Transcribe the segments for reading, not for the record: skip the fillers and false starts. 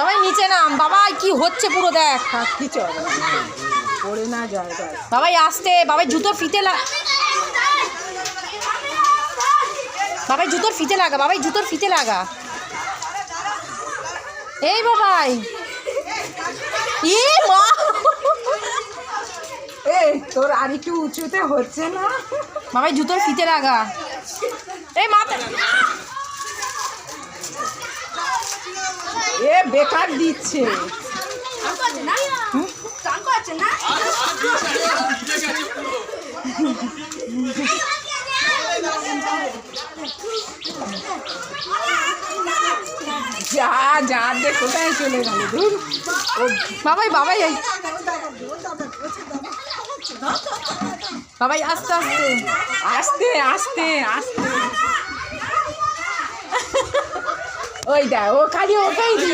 সবাই নিচে নাম। বাবা কি হচ্ছে পুরো দেখ। কি চল পড়ে না যায়। বাবাই আসতে, বাবাই জুতোর ফিতে বাবাই জুতোর ফিতে লাগা, বাবাই জুতোর ফিতে লাগা। এই বাবাই মা, এই তোর আর একটু উঁচুতে হচ্ছে না? বাবাই জুতোর ফিতে লাগা। এই মাথা এ বেকার দিচ্ছে। যা যা দে কোথায় চলে গেল দূর। বাবাই বাবাই বাবাই আস্তে আস্তে আস্তে আস্তে আস্তে। ওই দা ও খালি ওটাই দি।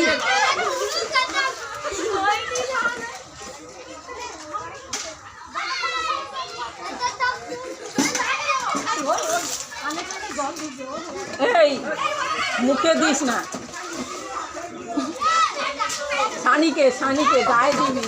এই মুখে দিস না, সানিকে সানিকে গায়ে দিবি।